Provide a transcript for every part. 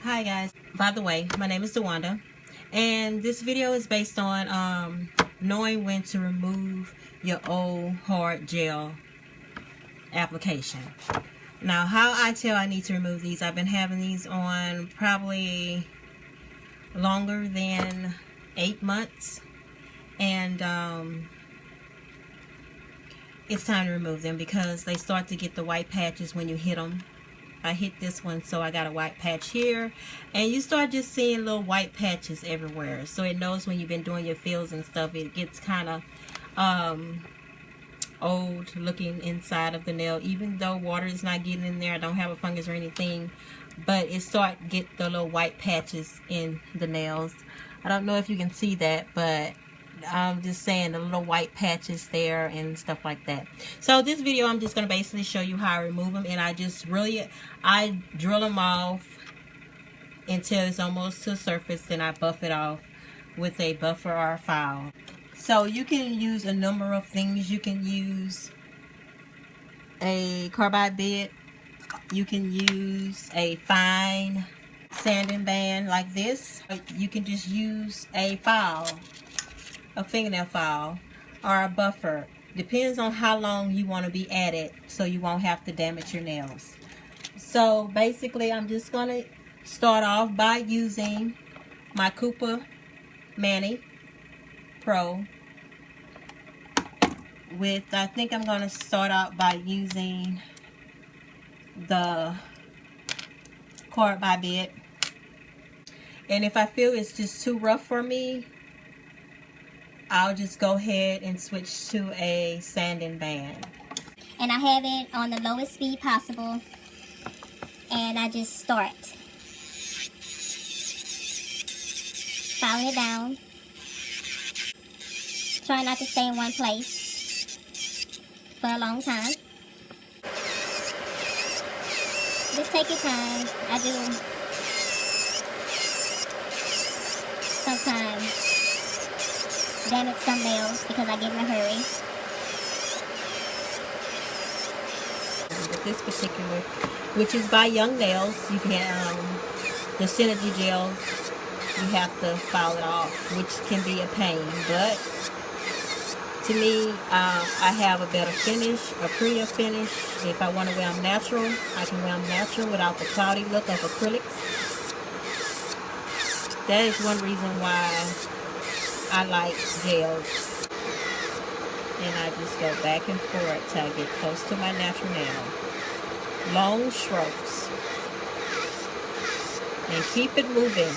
Hi guys, by the way, my name is DeWanda, and this video is based on knowing when to remove your old hard gel application. Now, how I tell I need to remove these, I've been having these on probably longer than 8 months, and it's time to remove them because they start to get the white patches when you hit them. I hit this one, so I got a white patch here, and you start just seeing little white patches everywhere. So it knows when you've been doing your fills and stuff, it gets kind of old looking inside of the nail. Even though water is not getting in there, I don't have a fungus or anything, but it start get the little white patches in the nails. I don't know if you can see that, but I'm just saying the little white patches there and stuff like that. So this video, I'm just going to basically show you how I remove them, and I drill them off until it's almost to the surface, then I buff it off with a buffer or a file. So you can use a number of things. You can use a carbide bit, you can use a fine sanding band like this, you can just use a file, a fingernail file, or a buffer. Depends on how long you want to be at it, so you won't have to damage your nails. So basically, I'm just going to start off by using my Cooper Mani Pro with, I think I'm going to start out by using the carbide bit. And if I feel it's just too rough for me, I'll just go ahead and switch to a sanding band. And I have it on the lowest speed possible, and I just start filing it down. Try not to stay in one place for a long time. Just take your time. I do sometimes damage some nails because I get in a hurry. With this particular, which is by Young Nails, you can the Synergy gel, you have to file it off, which can be a pain, but to me, I have a better finish, a prettier finish. If I want to wear them natural, I can wear them natural without the cloudy look of acrylics. That is one reason why I like gels. And I just go back and forth till I get close to my natural nail. Long strokes. And keep it moving.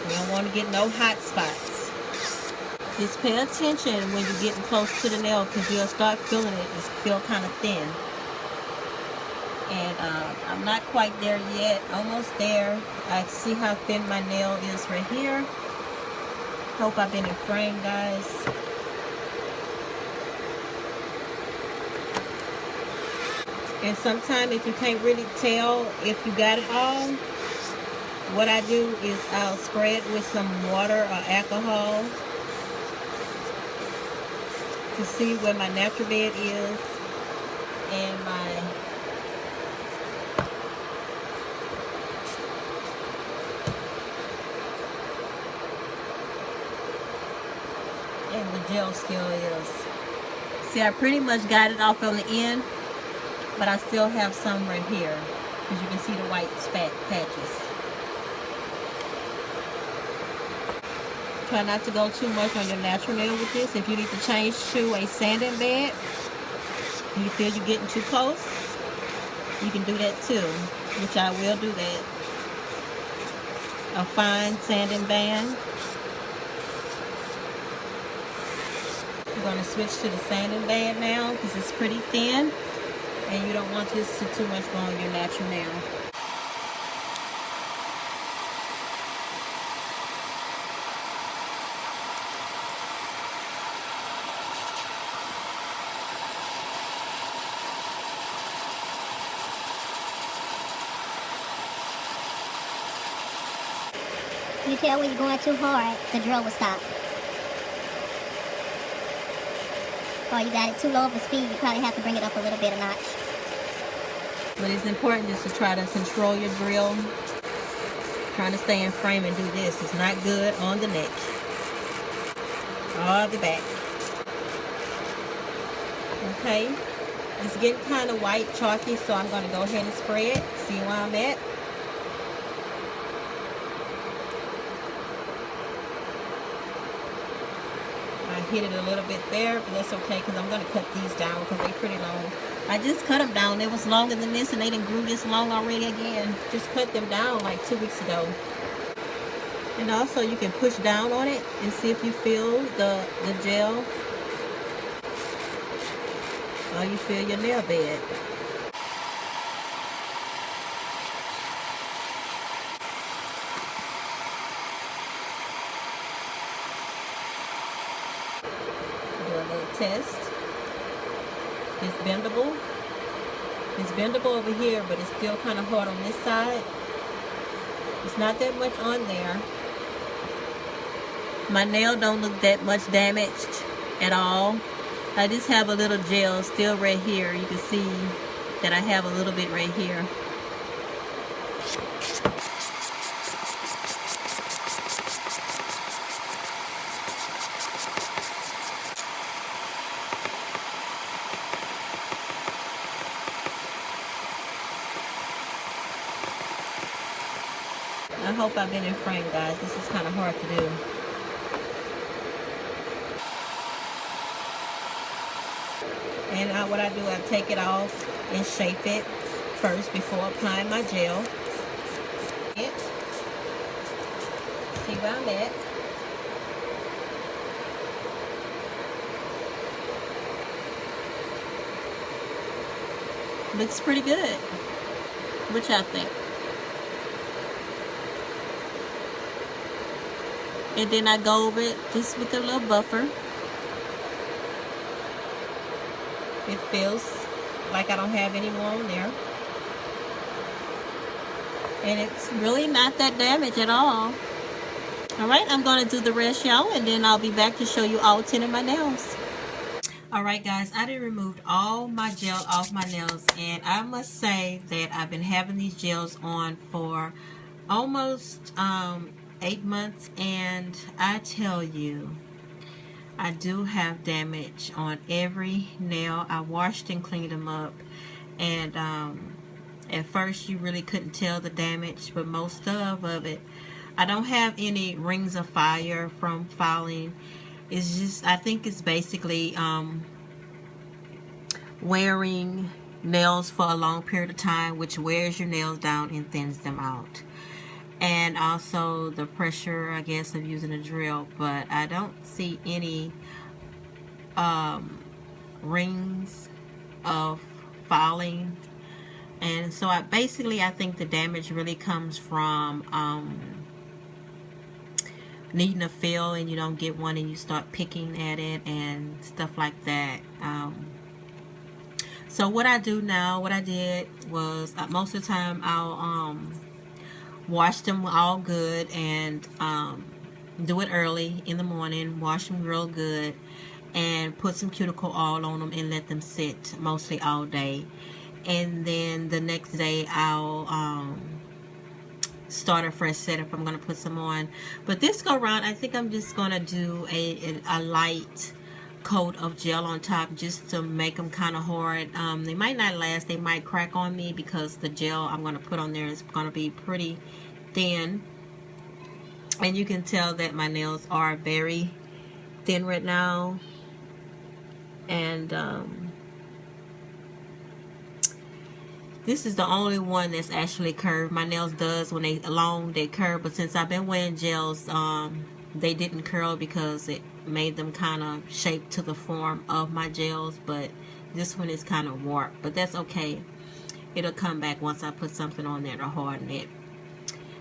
You don't want to get no hot spots. Just pay attention when you're getting close to the nail, because you'll start feeling it. It's feel kind of thin. And I'm not quite there yet. Almost there. I see how thin my nail is right here. Hope I've been in frame, guys. And sometimes if you can't really tell if you got it all, what I do is I'll spray it with some water or alcohol to see where my natural bed is and the gel still is. See, I pretty much got it off on the end, but I still have some right here because you can see the white patches. Try not to go too much on your natural nail with this. If you need to change to a sanding bed, and you feel you're getting too close, you can do that too, which I will do that. A fine sanding band. I'm going to switch to the sanding band now because it's pretty thin, and you don't want this to too much go on your natural nail. You tell when you're going too hard, the drill will stop. Or you got it too low of a speed, you probably have to bring it up a little bit a notch. But it's important just to try to control your drill. Trying to stay in frame and do this. It's not good on the neck or the back. Okay. It's getting kind of white, chalky, so I'm going to go ahead and spray it. See where I'm at. I hit it a little bit there, but that's okay because I'm going to cut these down because they're pretty long. I just cut them down. They was longer than this and they didn't grew this long already again. Just cut them down like 2 weeks ago. And also you can push down on it and see if you feel the gel. Or you feel your nail bed. Do a little test. It's bendable. It's bendable over here, but it's still kind of hard on this side. It's not that much on there. My nail don't look that much damaged at all. I just have a little gel still right here. You can see that I have a little bit right here. I hope I've been in frame, guys. This is kind of hard to do. And what I do, I take it off and shape it first before applying my gel. See where I'm at. Looks pretty good. What y'all think? And then I go over it just with a little buffer. It feels like I don't have any more on there. And it's really not that damaged at all. Alright, I'm going to do the rest, y'all, and then I'll be back to show you all 10 of my nails. Alright guys, I done removed all my gel off my nails, and I must say that I've been having these gels on for almost 8 months, and I tell you, I do have damage on every nail. I washed and cleaned them up, and at first you really couldn't tell the damage, but most of it, I don't have any rings of fire from filing. It's just, I think it's basically wearing nails for a long period of time, which wears your nails down and thins them out. And also the pressure, I guess, of using a drill, but I don't see any rings of filing. And so I think the damage really comes from needing a fill and you don't get one and you start picking at it and stuff like that. So what I do now, what I did was most of the time I'll wash them all good and do it early in the morning, wash them real good and put some cuticle oil on them and let them sit mostly all day. And then the next day I'll start a fresh set if I'm going to put some on. But this go around, I think I'm just going to do a light coat of gel on top just to make them kind of hard. They might not last, they might crack on me because the gel I'm going to put on there is going to be pretty thin. And you can tell that my nails are very thin right now. And this is the only one that's actually curved. My nails does, when they long, they curve, but since I've been wearing gels, they didn't curl because it made them kind of shaped to the form of my gels. But this one is kind of warped, but that's okay. It'll come back once I put something on there to harden it.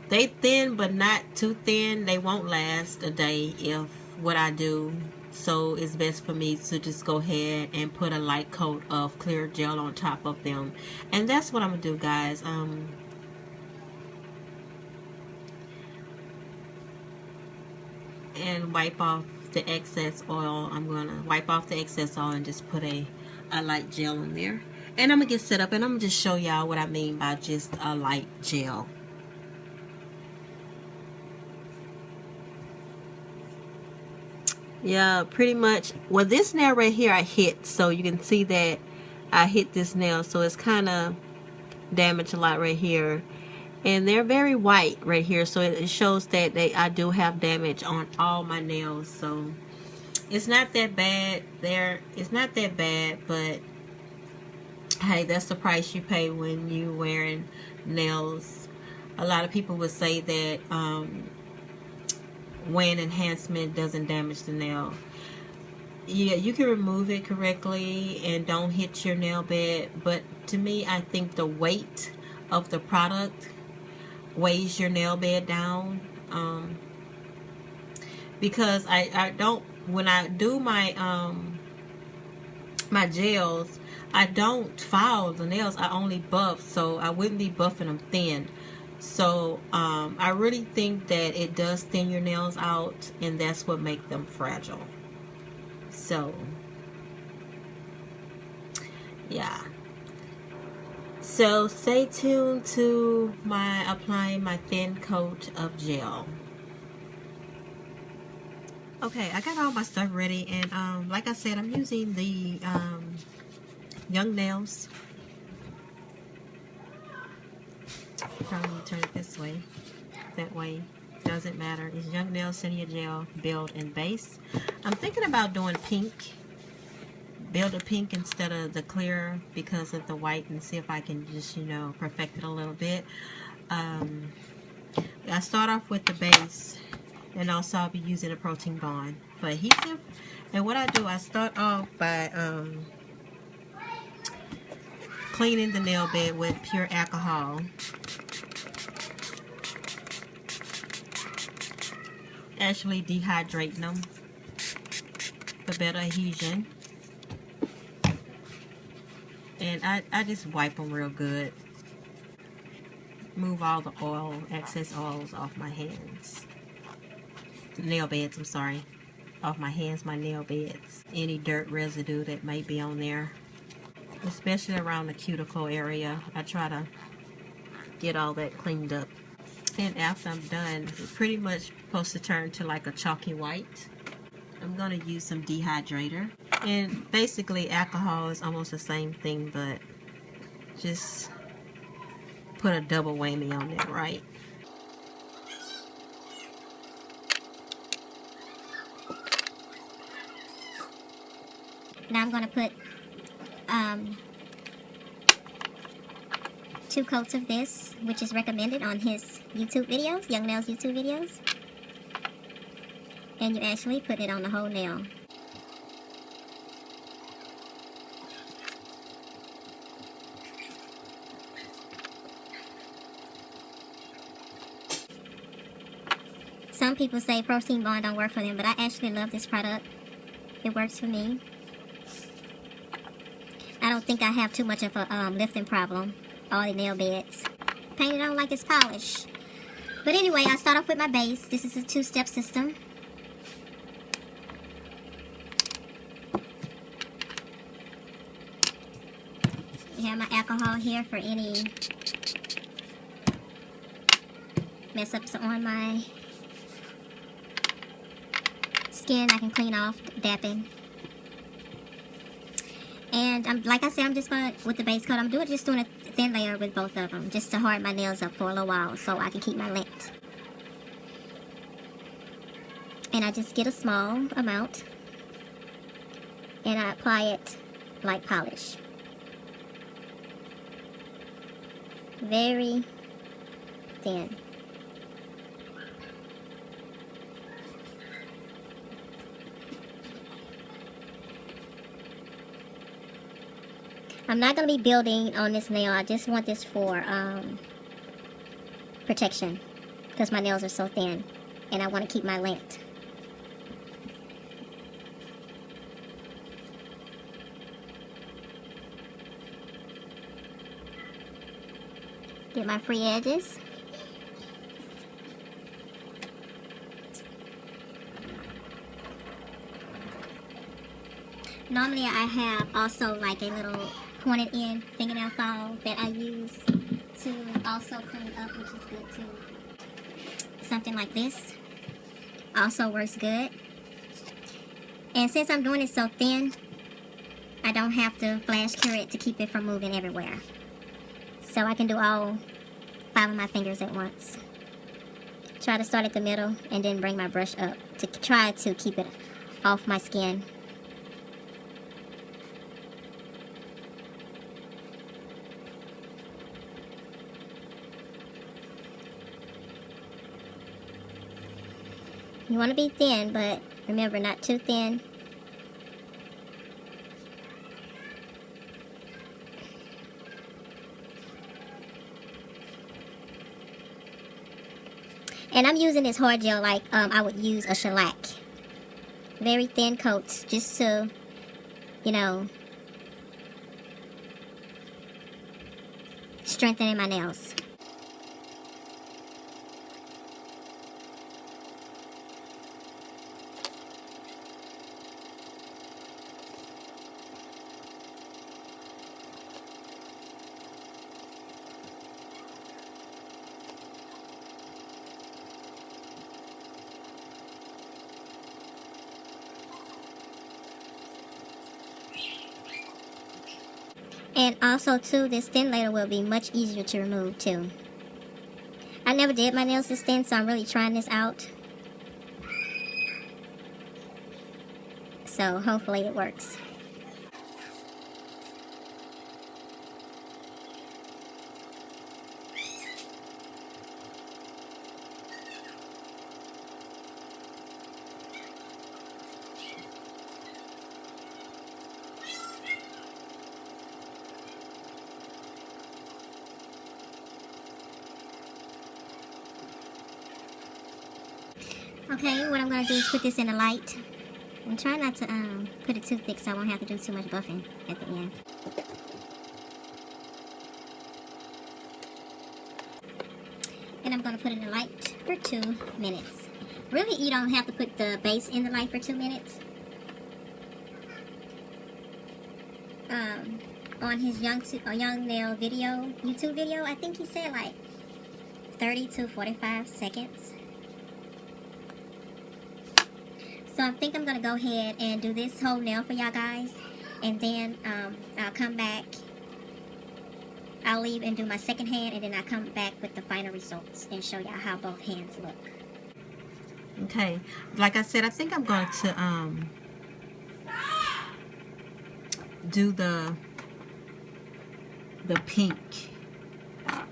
They thin, but not too thin. They won't last a day if what I do. So it's best for me to just go ahead and put a light coat of clear gel on top of them. And that's what I'm going to do, guys. And wipe off the excess oil. I'm going to wipe off the excess oil and just put a light gel in there. And I'm gonna get set up, and I'm gonna just show y'all what I mean by just a light gel. Yeah, pretty much. Well, this nail right here I hit, so you can see that I hit this nail, so it's kind of damaged a lot right here. And they're very white right here, so it shows that I do have damage on all my nails. So it's not that bad. It's not that bad, but hey, that's the price you pay when you wearing nails. A lot of people would say that weighing enhancement doesn't damage the nail. Yeah, you can remove it correctly and don't hit your nail bed, but to me, I think the weight of the product weighs your nail bed down. Because I don't, when I do my my gels, I don't file the nails, I only buff, so I wouldn't be buffing them thin. So I really think that it does thin your nails out, and that's what makes them fragile. So yeah, so stay tuned to my applying my thin coat of gel. Okay, I got all my stuff ready, and like I said, I'm using the Young Nails. Probably turn it this way. That way, doesn't matter. It's Young Nails Senior Gel Build and Base. I'm thinking about doing pink. Build a pink instead of the clear because of the white, and see if I can just, you know, perfect it a little bit. I start off with the base, and also I'll be using a Protein Bond for adhesive. And what I do, I start off by cleaning the nail bed with pure alcohol. Actually dehydrating them for better adhesion. And I just wipe them real good. Move all the oil, excess oils off my hands. Nail beds, I'm sorry. Off my hands, my nail beds. Any dirt residue that may be on there. Especially around the cuticle area. I try to get all that cleaned up. And after I'm done, it's pretty much supposed to turn to like a chalky white. I'm going to use some dehydrator. And basically alcohol is almost the same thing, but just put a double whammy on it, right? Now I'm going to put 2 coats of this, which is recommended on his YouTube videos, Young Nails YouTube videos. And you actually put it on the whole nail. Some people say Protein Bond don't work for them, but I actually love this product. It works for me. I don't think I have too much of a lifting problem. All the nail beds. Paint it on like it's polished. But anyway, I start off with my base. This is a 2-step system. I have my alcohol here for any mess ups on my skin. I can clean off dapping. And like I said, I'm just going to, with the base coat, I'm just doing a thin layer with both of them, just to harden my nails up for a little while so I can keep my length. And I just get a small amount, and I apply it like polish. Very thin. I'm not going to be building on this nail. I just want this for protection because my nails are so thin and I want to keep my length. Get my free edges. Normally I have also like a little pointed end fingernail file that I use to also clean up, which is good too. Something like this also works good. And since I'm doing it so thin, I don't have to flash cure it to keep it from moving everywhere. So I can do all 5 of my fingers at once. Try to start at the middle and then bring my brush up to try to keep it off my skin. You want to be thin, but remember, not too thin. And I'm using this hard gel like I would use a shellac. Very thin coats, just to, you know, strengthening my nails. And also too, this thin layer will be much easier to remove too. I never did my nails this thin, so I'm really trying this out. So hopefully it works. Okay, what I'm going to do is put this in the light. And try not to put it too thick so I won't have to do too much buffing at the end. And I'm going to put it in the light for 2 minutes. Really, you don't have to put the base in the light for 2 minutes. On his young nail video, YouTube video, I think he said like 30 to 45 seconds. So I think I'm going to go ahead and do this whole nail for y'all guys. And then I'll come back. I'll leave and do my second hand. And then I'll come back with the final results and show y'all how both hands look. Okay. Like I said, I think I'm going to do the pink.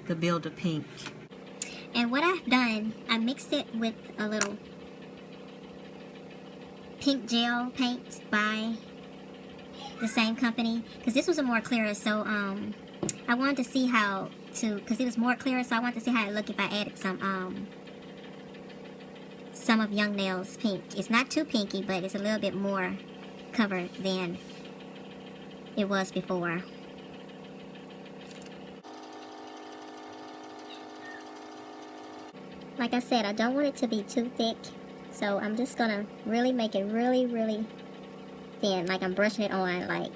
The Builder pink. And what I've done, I mixed it with a little pink gel paint by the same company, because this was a more clearer, so I wanted to see how to, because it was more clearer, so I wanted to see how it looked if I added some of Young Nails pink. It's not too pinky, but it's a little bit more covered than it was before. Like I said, I don't want it to be too thick. So I'm just gonna really make it really, really thin, like I'm brushing it on, like.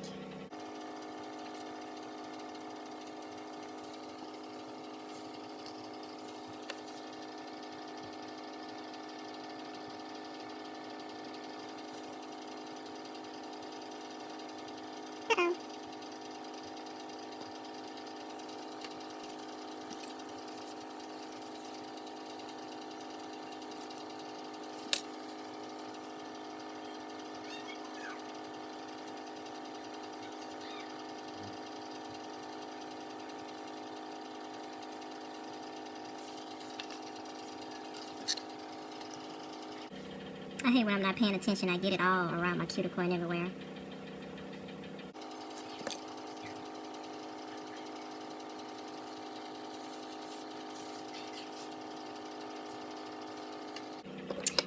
I hate when I'm not paying attention. I get it all around my cuticle and everywhere.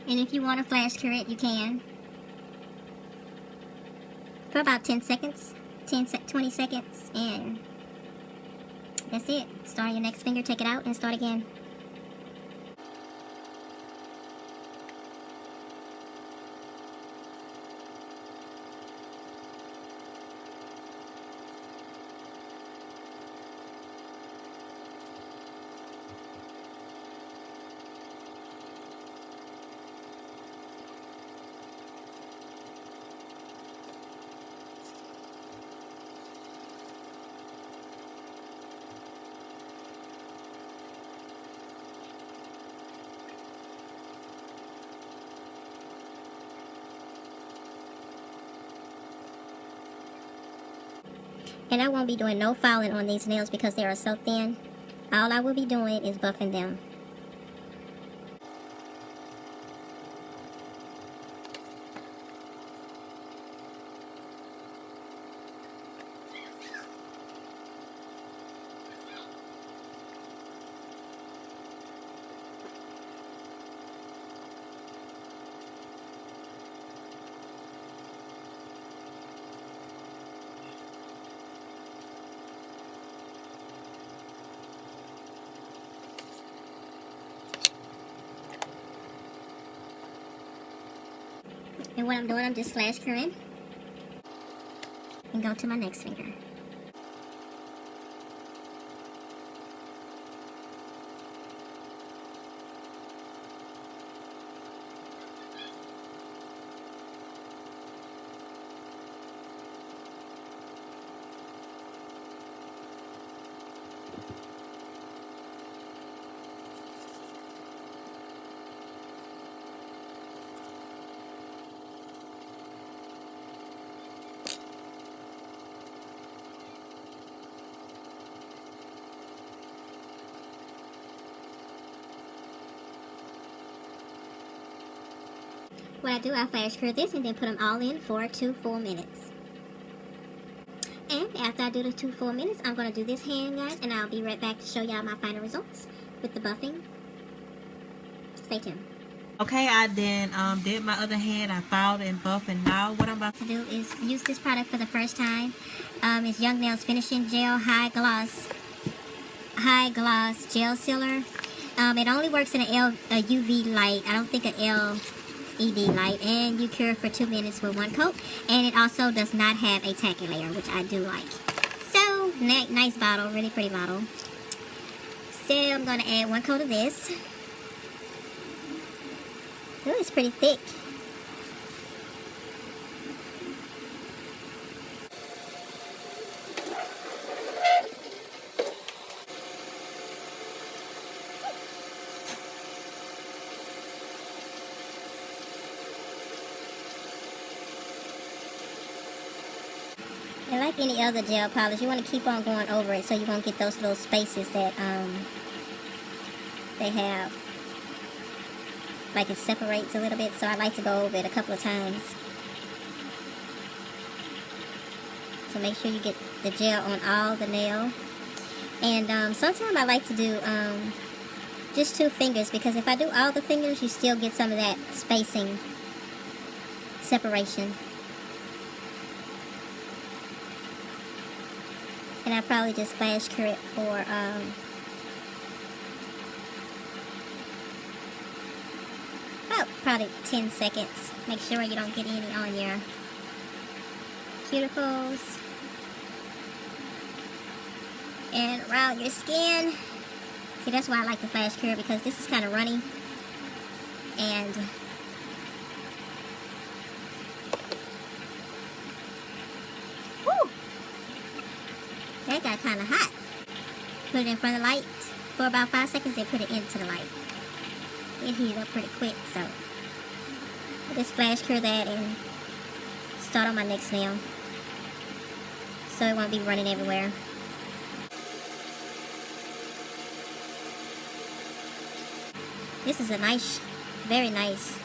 And if you want to flash cure it, you can. For about 10 seconds. 20 seconds. And that's it. Start on your next finger, take it out, and start again. And I won't be doing no filing on these nails because they are so thin. All I will be doing is buffing them. And what I'm doing, I'm just flash curing and go to my next finger. What I do, I flash cure this and then put them all in for 2 full minutes. And after I do the 2 full minutes, I'm going to do this hand, guys, and I'll be right back to show y'all my final results with the buffing. Stay tuned. Okay, I then did my other hand. I filed and buffed, and now what I'm about to do is use this product for the first time. It's Young Nails Finishing Gel High Gloss Gel Sealer. It only works in a UV light. I don't think an LED light, and you cure for 2 minutes with 1 coat, and it also does not have a tacky layer, which I do like. So nice bottle, really pretty bottle. So I'm going to add 1 coat of this. Ooh, it's pretty thick. And like any other gel polish, you want to keep on going over it so you won't get those little spaces that they have. Like it separates a little bit, so I like to go over it a couple of times. So make sure you get the gel on all the nail. And sometimes I like to do just 2 fingers, because if I do all the fingers, you still get some of that spacing, separation. And I probably just flash cure it for about probably 10 seconds. Make sure you don't get any on your cuticles and around your skin. See, that's why I like the flash cure, because this is kind of runny and that got kind of hot. Put it in front of the light for about 5 seconds, then put it into the light. It heated up pretty quick, so I just flash cure that and start on my next nail so it won't be running everywhere. This is a nice, very nice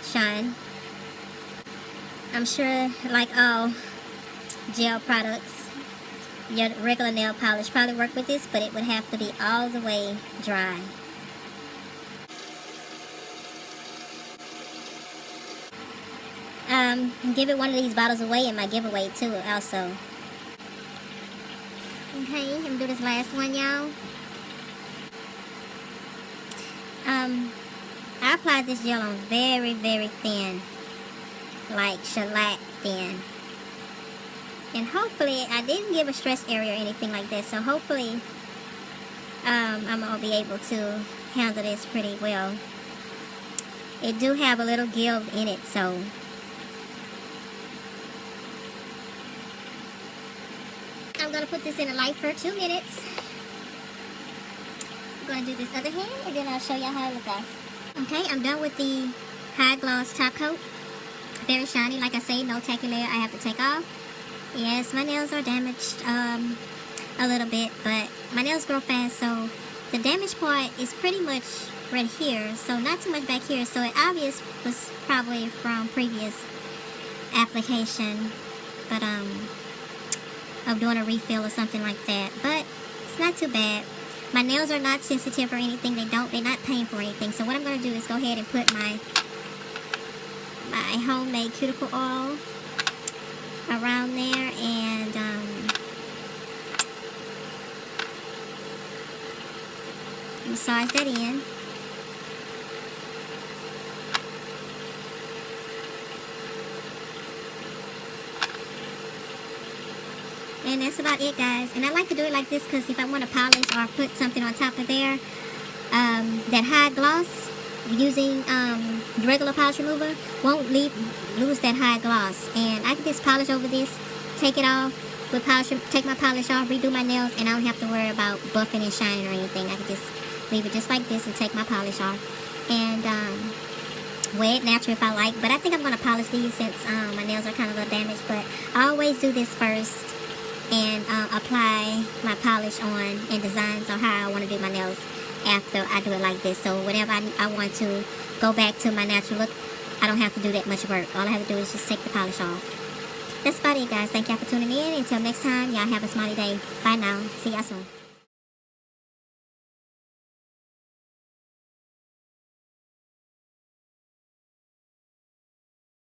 shine. I'm sure, like all gel products, your regular nail polish probably work with this, but it would have to be all the way dry. Give it one of these bottles away in my giveaway too also. Okay, I'm gonna do this last one, y'all. I applied this gel on very, very thin, like shellac thin. And hopefully, I didn't give a stress area or anything like that, so hopefully I'm going to be able to handle this pretty well. It do have a little give in it, so I'm going to put this in the light for 2 minutes. I'm going to do this other hand, and then I'll show you how it looks like. Okay, I'm done with the high gloss top coat. Very shiny, like I say, no tacky layer I have to take off. Yes, my nails are damaged a little bit, but my nails grow fast, so the damaged part is pretty much right here, so not too much back here, so it obvious was probably from previous application, but of doing a refill or something like that, but it's not too bad. My nails are not sensitive or anything. They're not painful or anything. So what I'm going to do is go ahead and put my homemade cuticle oil around there and massage that in. And that's about it, guys. And I like to do it like this because if I want to polish or put something on top of there, that high gloss using the regular polish remover won't lose that high gloss. And I can just polish over this, take it off, take my polish off, redo my nails, and I don't have to worry about buffing and shining or anything. I can just leave it just like this and take my polish off. And wear it natural if I like. But I think I'm going to polish these since my nails are kind of a little damaged. But I always do this first and apply my polish on and designs on how I want to do my nails after I do it like this. So whenever I want to go back to my natural look, I don't have to do that much work. All I have to do is just take the polish off. That's about it, guys. Thank y'all for tuning in. Until next time, y'all have a smiley day. Bye now. See y'all soon.